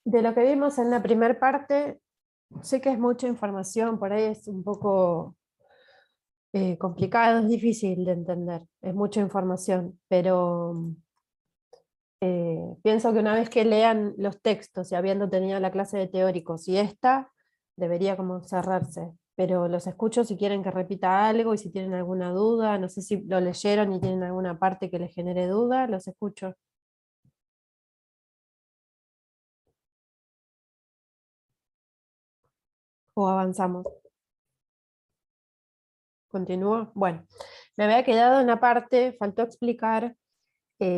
De lo que vimos en la primera parte, sé que es mucha información, por ahí es un poco complicado, es difícil de entender, es mucha información, pero pienso que una vez que lean los textos y habiendo tenido la clase de teóricos y esta, debería como cerrarse. Pero los escucho si quieren que repita algo y si tienen alguna duda, no sé si lo leyeron y tienen alguna parte que les genere duda, los escucho. O avanzamos. ¿Continúo? Bueno, me había quedado en una parte, faltó explicar,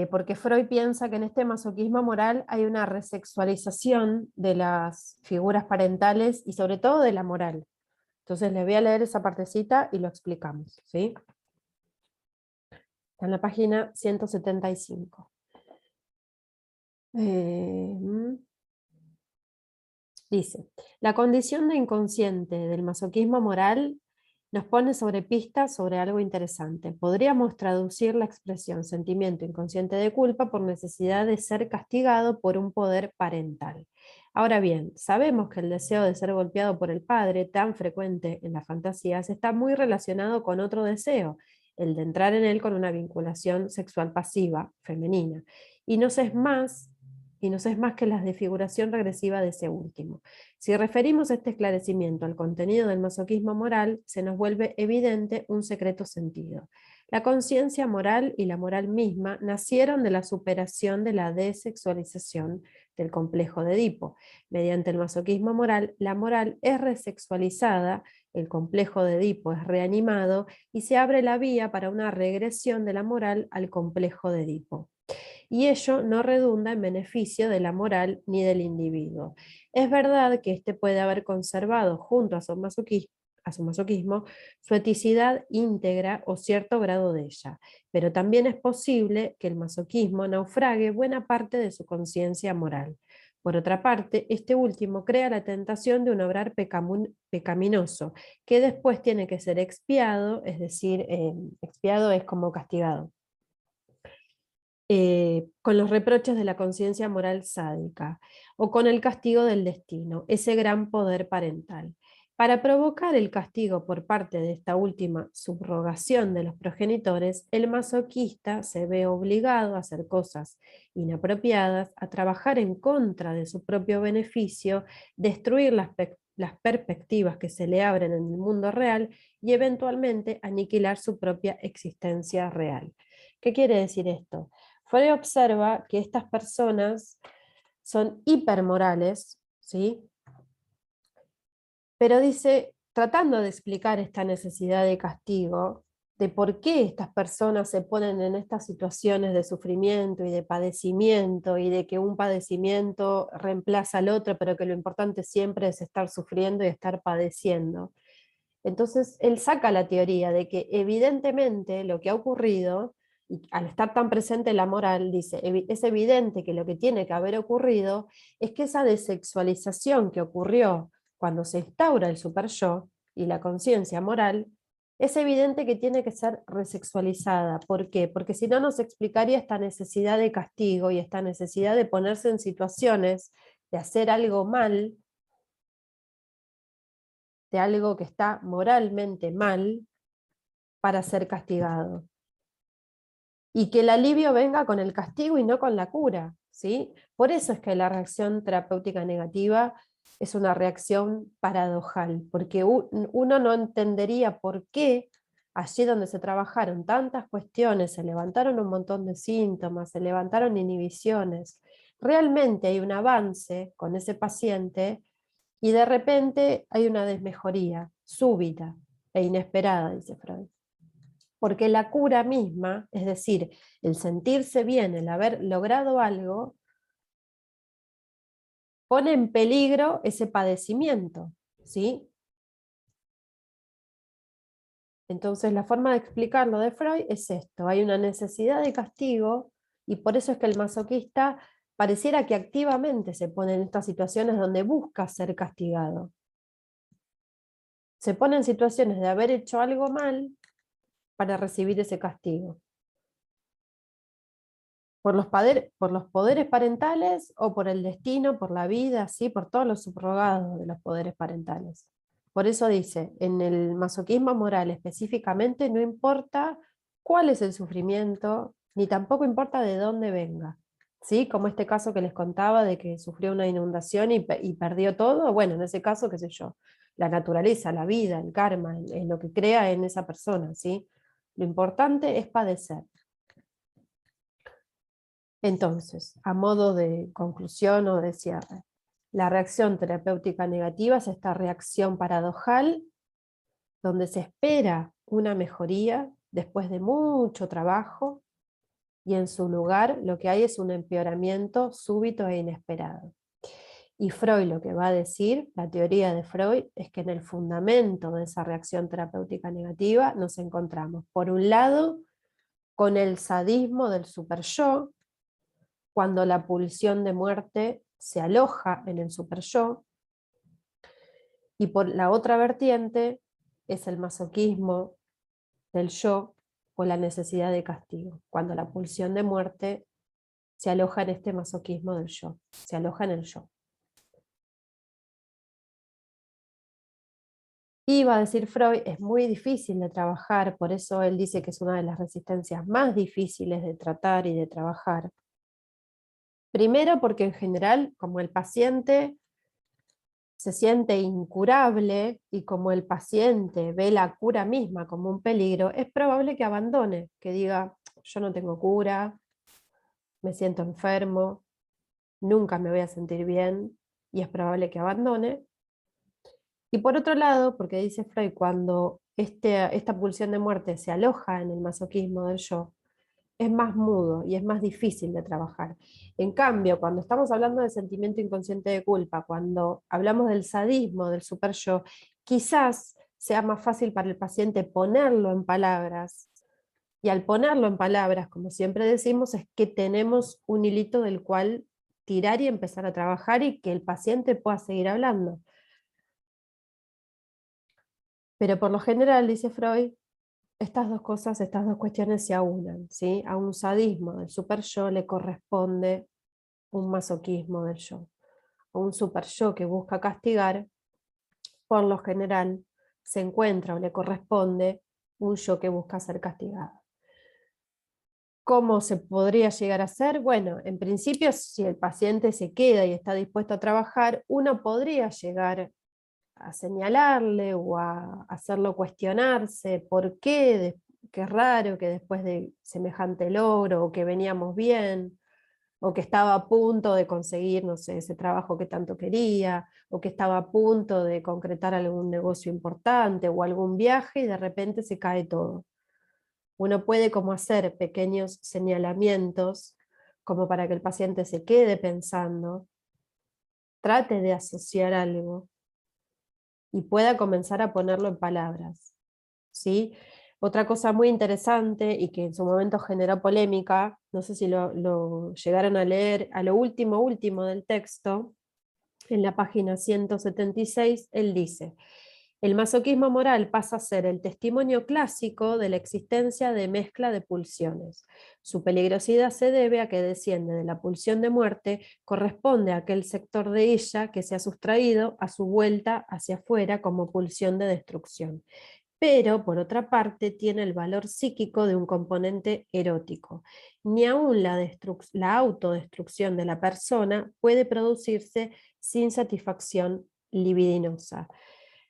porque Freud piensa que en este masoquismo moral hay una resexualización de las figuras parentales y sobre todo de la moral. Entonces les voy a leer esa partecita y lo explicamos, ¿sí? Está en la página 175. Dice, la condición de inconsciente del masoquismo moral nos pone sobre pistas sobre algo interesante. Podríamos traducir la expresión sentimiento inconsciente de culpa por necesidad de ser castigado por un poder parental. Ahora bien, sabemos que el deseo de ser golpeado por el padre, tan frecuente en las fantasías, está muy relacionado con otro deseo, el de entrar en él con una vinculación sexual pasiva, femenina, y no es más que la desfiguración regresiva de ese último. Si referimos este esclarecimiento al contenido del masoquismo moral, se nos vuelve evidente un secreto sentido. La conciencia moral y la moral misma nacieron de la superación de la desexualización del complejo de Edipo. Mediante el masoquismo moral, la moral es resexualizada, el complejo de Edipo es reanimado y se abre la vía para una regresión de la moral al complejo de Edipo, y ello no redunda en beneficio de la moral ni del individuo. Es verdad que éste puede haber conservado junto a su masoquismo su eticidad íntegra o cierto grado de ella, pero también es posible que el masoquismo naufrague buena parte de su conciencia moral. Por otra parte, este último crea la tentación de un obrar pecaminoso, que después tiene que ser expiado, es decir, expiado es como castigado, con los reproches de la conciencia moral sádica o con el castigo del destino, ese gran poder parental. Para provocar el castigo por parte de esta última subrogación de los progenitores, el masoquista se ve obligado a hacer cosas inapropiadas, a trabajar en contra de su propio beneficio, destruir las perspectivas que se le abren en el mundo real y eventualmente aniquilar su propia existencia real. ¿Qué quiere decir esto? Freud observa que estas personas son hipermorales, ¿sí? Pero dice, tratando de explicar esta necesidad de castigo, de por qué estas personas se ponen en estas situaciones de sufrimiento y de padecimiento, y de que un padecimiento reemplaza al otro, pero que lo importante siempre es estar sufriendo y estar padeciendo. Entonces, él saca la teoría de que evidentemente lo que ha ocurrido, y al estar tan presente la moral, dice, es evidente que lo que tiene que haber ocurrido es que esa desexualización que ocurrió cuando se instaura el superyo y la conciencia moral, es evidente que tiene que ser resexualizada. ¿Por qué? Porque si no nos explicaría esta necesidad de castigo y esta necesidad de ponerse en situaciones de hacer algo mal, de algo que está moralmente mal, para ser castigado. Y que el alivio venga con el castigo y no con la cura, ¿sí? Por eso es que la reacción terapéutica negativa es una reacción paradojal, porque uno no entendería por qué allí donde se trabajaron tantas cuestiones, se levantaron un montón de síntomas, se levantaron inhibiciones, realmente hay un avance con ese paciente y de repente hay una desmejoría súbita e inesperada, dice Freud. Porque la cura misma, es decir, el sentirse bien, el haber logrado algo, pone en peligro ese padecimiento, ¿sí? Entonces la forma de explicarlo de Freud es esto: hay una necesidad de castigo y por eso es que el masoquista pareciera que activamente se pone en estas situaciones donde busca ser castigado. Se pone en situaciones de haber hecho algo mal para recibir ese castigo. por los poderes parentales o por el destino, por la vida, ¿sí? Por todos los subrogados de los poderes parentales. Por eso dice, en el masoquismo moral específicamente no importa cuál es el sufrimiento, ni tampoco importa de dónde venga. ¿Sí? Como este caso que les contaba de que sufrió una inundación y perdió todo, bueno, en ese caso, qué sé yo, la naturaleza, la vida, el karma, en lo que crea en esa persona, ¿sí? Lo importante es padecer. Entonces, a modo de conclusión o de cierre, la reacción terapéutica negativa es esta reacción paradojal donde se espera una mejoría después de mucho trabajo y en su lugar lo que hay es un empeoramiento súbito e inesperado. Y Freud lo que va a decir, la teoría de Freud, es que en el fundamento de esa reacción terapéutica negativa nos encontramos, por un lado, con el sadismo del superyo, cuando la pulsión de muerte se aloja en el superyo, y por la otra vertiente es el masoquismo del yo o la necesidad de castigo, cuando la pulsión de muerte se aloja en este masoquismo del yo, se aloja en el yo. Y va a decir Freud, es muy difícil de trabajar, por eso él dice que es una de las resistencias más difíciles de tratar y de trabajar. Primero porque en general, como el paciente se siente incurable y como el paciente ve la cura misma como un peligro, es probable que abandone, que diga, yo no tengo cura, me siento enfermo, nunca me voy a sentir bien, y es probable que abandone. Y por otro lado, porque dice Freud, cuando esta pulsión de muerte se aloja en el masoquismo del yo, es más mudo y es más difícil de trabajar. En cambio, cuando estamos hablando de sentimiento inconsciente de culpa, cuando hablamos del sadismo, del super yo, quizás sea más fácil para el paciente ponerlo en palabras. Y al ponerlo en palabras, como siempre decimos, es que tenemos un hilito del cual tirar y empezar a trabajar y que el paciente pueda seguir hablando. Pero por lo general, dice Freud, estas dos cosas, estas dos cuestiones se aunan, ¿sí? A un sadismo del super yo le corresponde un masoquismo del yo. O un super yo que busca castigar, por lo general se encuentra o le corresponde un yo que busca ser castigado. ¿Cómo se podría llegar a hacer? Bueno, en principio, si el paciente se queda y está dispuesto a trabajar, uno podría llegar a señalarle o a hacerlo cuestionarse por qué, qué raro que después de semejante logro, o que veníamos bien, o que estaba a punto de conseguir, no sé, ese trabajo que tanto quería, o que estaba a punto de concretar algún negocio importante o algún viaje y de repente se cae todo. Uno puede como hacer pequeños señalamientos como para que el paciente se quede pensando, trate de asociar algo y pueda comenzar a ponerlo en palabras, ¿sí? Otra cosa muy interesante y que en su momento generó polémica, no sé si lo llegaron a leer a lo último del texto, en la página 176, él dice: el masoquismo moral pasa a ser el testimonio clásico de la existencia de mezcla de pulsiones. Su peligrosidad se debe a que desciende de la pulsión de muerte, corresponde a aquel sector de ella que se ha sustraído a su vuelta hacia afuera como pulsión de destrucción. Pero, por otra parte, tiene el valor psíquico de un componente erótico. Ni aún la autodestrucción de la persona puede producirse sin satisfacción libidinosa.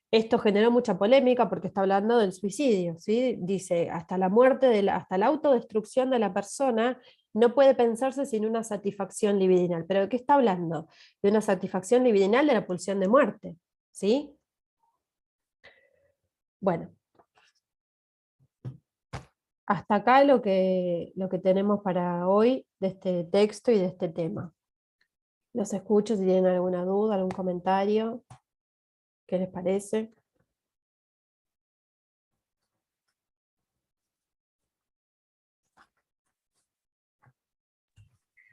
Esto generó mucha polémica porque está hablando del suicidio, ¿sí? Dice, hasta la muerte, hasta la autodestrucción de la persona no puede pensarse sin una satisfacción libidinal. ¿Pero de qué está hablando? De una satisfacción libidinal de la pulsión de muerte, ¿sí? Bueno, hasta acá lo que tenemos para hoy de este texto y de este tema. Los escucho si tienen alguna duda, algún comentario. ¿Qué les parece?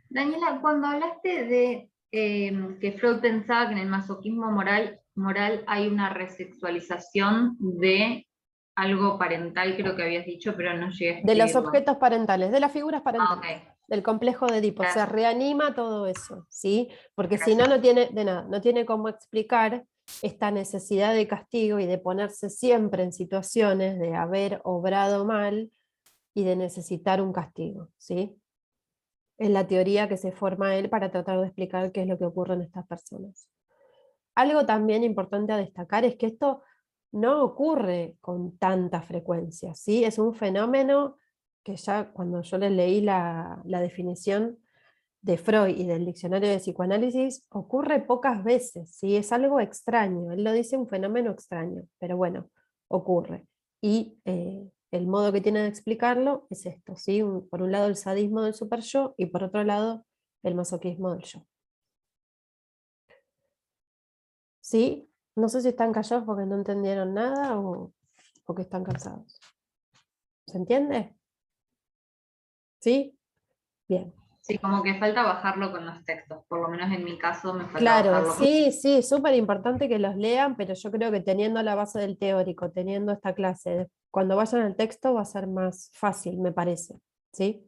Daniela, cuando hablaste de que Freud pensaba que en el masoquismo moral hay una resexualización de algo parental, creo que habías dicho, pero no llegué a De los escribirlo. objetos parentales, de las figuras Ah, ok. parentales. del complejo de Edipo, se Gracias. reanima todo eso, ¿sí? Porque si Gracias. no, no tiene, de nada, no tiene cómo explicar esta necesidad de castigo y de ponerse siempre en situaciones de haber obrado mal y de necesitar un castigo, ¿sí? Es la teoría que se forma él para tratar de explicar qué es lo que ocurre en estas personas. Algo también importante a destacar es que esto no ocurre con tanta frecuencia, ¿sí? Es un fenómeno que ya cuando yo les leí la definición de Freud y del diccionario de psicoanálisis, ocurre pocas veces, ¿sí? Es algo extraño, él lo dice un fenómeno extraño, pero bueno, ocurre. Y el modo que tiene de explicarlo es esto, ¿sí? Por un lado el sadismo del superyo y por otro lado el masoquismo del yo. ¿Sí? No sé si están callados porque no entendieron nada o que están cansados. ¿Se entiende? ¿Sí? Bien. Sí, como que falta bajarlo con los textos, por lo menos en mi caso me falta Claro, bajarlo con... sí, sí, súper importante que los lean, pero yo creo que teniendo la base del teórico, teniendo esta clase, cuando vayan al texto va a ser más fácil, me parece. ¿Sí?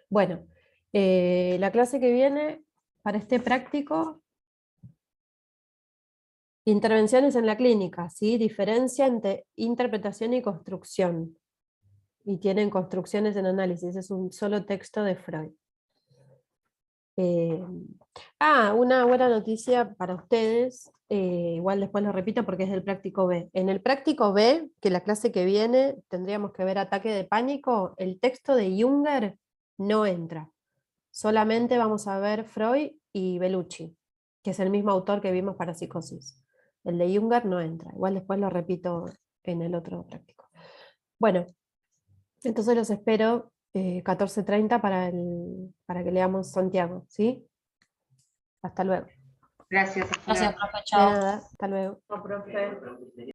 Bueno, la clase que viene para este práctico, intervenciones en la clínica, ¿sí? Diferencia entre interpretación y construcción. Y tienen construcciones en análisis, es un solo texto de Freud. Eh, una buena noticia para ustedes, igual después lo repito porque es del práctico B. En el práctico B, que la clase que viene tendríamos que ver ataque de pánico, el texto de Junger no entra. Solamente vamos a ver Freud y Bellucci, que es el mismo autor que vimos para psicosis. El de Junger no entra, igual después lo repito en el otro práctico. Bueno, entonces los espero 14:30 para que leamos Santiago, ¿sí? Hasta luego. Gracias, hasta Gracias, luego. profe. De Chao. nada, hasta luego. Chao, profe.